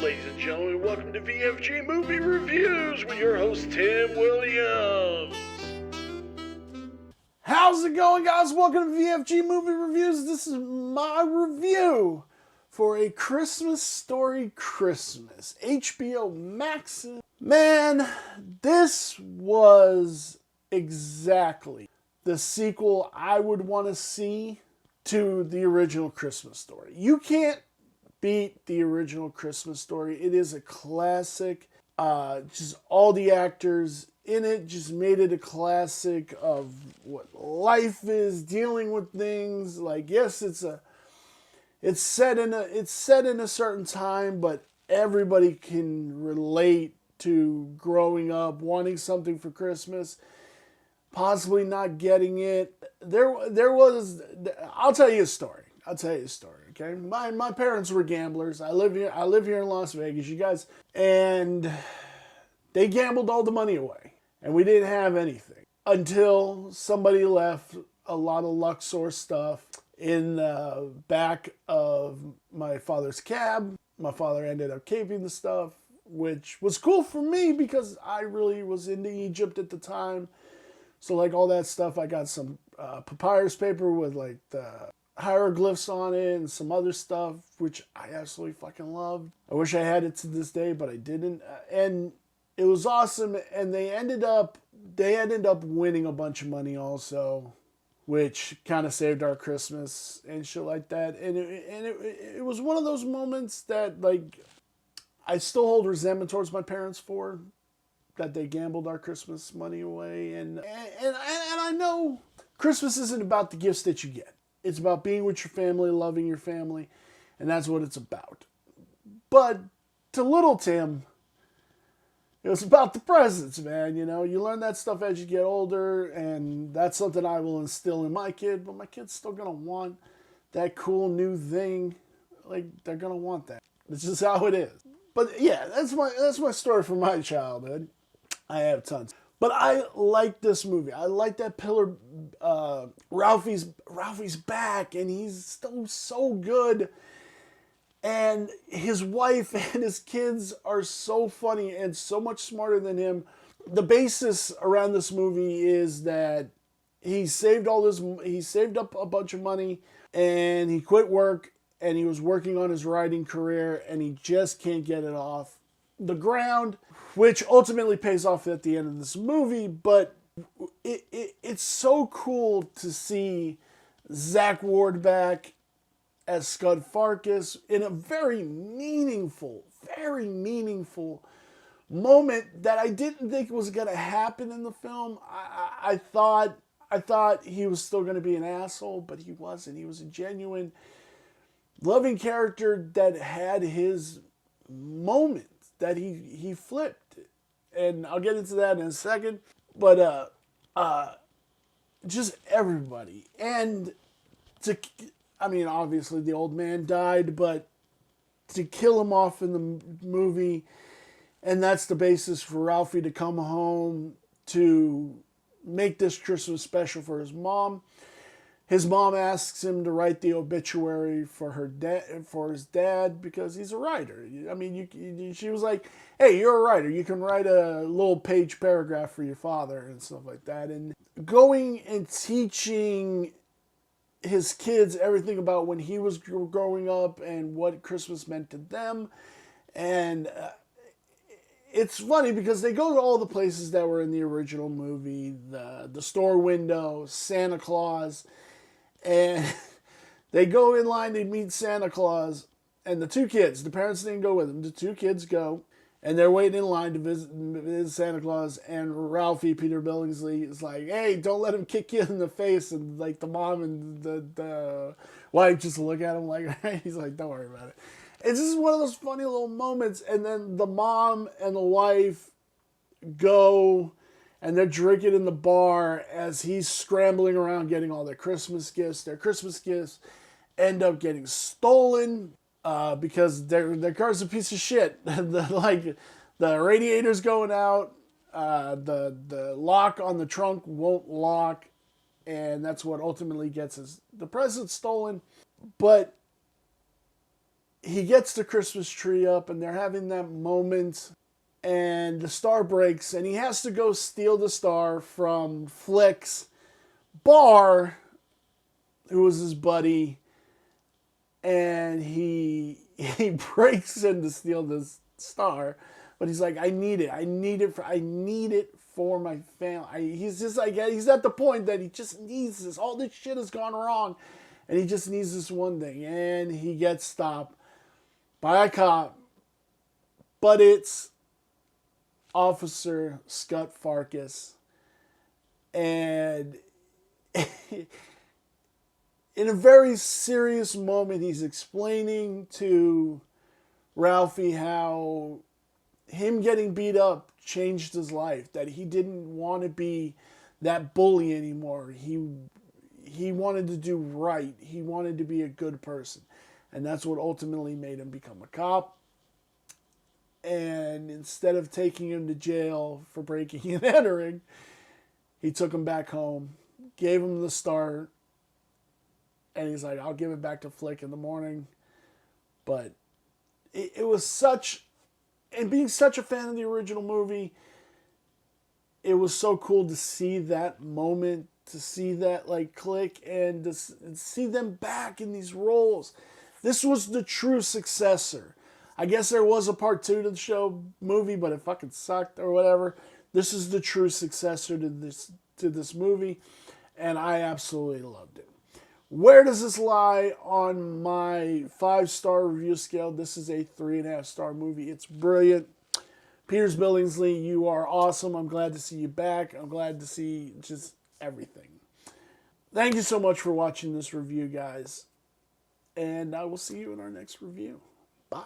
Ladies and gentlemen, welcome to VFG Movie Reviews with your host, Tim Williams. How's it going, guys? Welcome to VFG Movie Reviews. This is my review for A Christmas Story Christmas. HBO Max. Man, this was exactly the sequel I would want to see to the original Christmas Story. You can't beat the original Christmas Story. It is a classic. Just all the actors in it just made it a classic of what life is, dealing with things. Like, yes, it's set in a certain time, but everybody can relate to growing up, wanting something for Christmas, possibly not getting it. I'll tell you a story. Okay, my parents were gamblers. I live here in Las Vegas, you guys, and they gambled all the money away, and we didn't have anything until somebody left a lot of Luxor stuff in the back of my father's cab. My father ended up keeping the stuff, which was cool for me because I really was into Egypt at the time. So like all that stuff, I got some papyrus paper with like the hieroglyphs on it and some other stuff, which I absolutely fucking loved. I wish I had it to this day, but I didn't. And it was awesome. And they ended up winning a bunch of money also, which kind of saved our Christmas and shit like that. And it was one of those moments that, like, I still hold resentment towards my parents for, that they gambled our Christmas money away. And I know Christmas isn't about the gifts that you get. It's about being with your family, loving your family, and that's what it's about. But to little Tim, it was about the presents, man. You know, you learn that stuff as you get older, and that's something I will instill in my kid, but my kid's still going to want that cool new thing. Like, they're going to want that. It's just how it is. But yeah, that's my story from my childhood. I have tons. But I like this movie. I like that pillar. Ralphie's back, and he's still so good. And his wife and his kids are so funny and so much smarter than him. The basis around this movie is that he saved up a bunch of money, and he quit work, and he was working on his writing career, and he just can't get it off the ground, which ultimately pays off at the end of this movie. But it's so cool to see Zach Ward back as Scud Farkas in a very meaningful moment that I didn't think was going to happen in the film. I thought he was still going to be an asshole, but he wasn't. He was a genuine, loving character that had his moment that he flipped. And I'll get into that in a second. But just everybody. And obviously the old man died, but to kill him off in the movie, and that's the basis for Ralphie to come home to make this Christmas special for his mom. His mom asks him to write the obituary for his dad, because he's a writer. I mean, she was like, "Hey, you're a writer. You can write a little page paragraph for your father," and stuff like that. And going and teaching his kids everything about when he was growing up and what Christmas meant to them. And it's funny because they go to all the places that were in the original movie, the store window, Santa Claus. And they go in line to meet Santa Claus, and the two kids, the parents didn't go with them, the two kids go, and they're waiting in line to visit Santa Claus, and Ralphie, Peter Billingsley, is like, "Hey, don't let him kick you in the face," and like the mom and the wife just look at him like, he's like, "Don't worry about it." It's just one of those funny little moments, and then the mom and the wife go, and they're drinking in the bar as he's scrambling around getting all their Christmas gifts. Their Christmas gifts end up getting stolen because their car's a piece of shit. the radiator's going out. The lock on the trunk won't lock. And that's what ultimately gets the present stolen. But he gets the Christmas tree up and they're having that moment and the star breaks and he has to go steal the star from Flick's bar, who was his buddy, and he breaks in to steal this star, but he's like, I need it for my family. He's just like, he's at the point that he just needs this. All this shit has gone wrong, and he just needs this one thing, and he gets stopped by a cop, but it's Officer Scott Farkas, and in a very serious moment, he's explaining to Ralphie how him getting beat up changed his life, that he didn't want to be that bully anymore. He wanted to do right. He wanted to be a good person. And that's what ultimately made him become a cop. And instead of taking him to jail for breaking and entering, he took him back home, gave him the star, and he's like, I'll give it back to Flick in the morning. But it was such, and being such a fan of the original movie, it was so cool to see that moment, to see that like click, and to see them back in these roles. This was the true successor. I guess there was a part 2 to the show movie, but it fucking sucked or whatever. This is the true successor to this movie, and I absolutely loved it. Where does this lie on my 5-star review scale? This is a 3.5-star movie. It's brilliant. Piers Billingsley, you are awesome. I'm glad to see you back. I'm glad to see just everything. Thank you so much for watching this review, guys. And I will see you in our next review. Bye.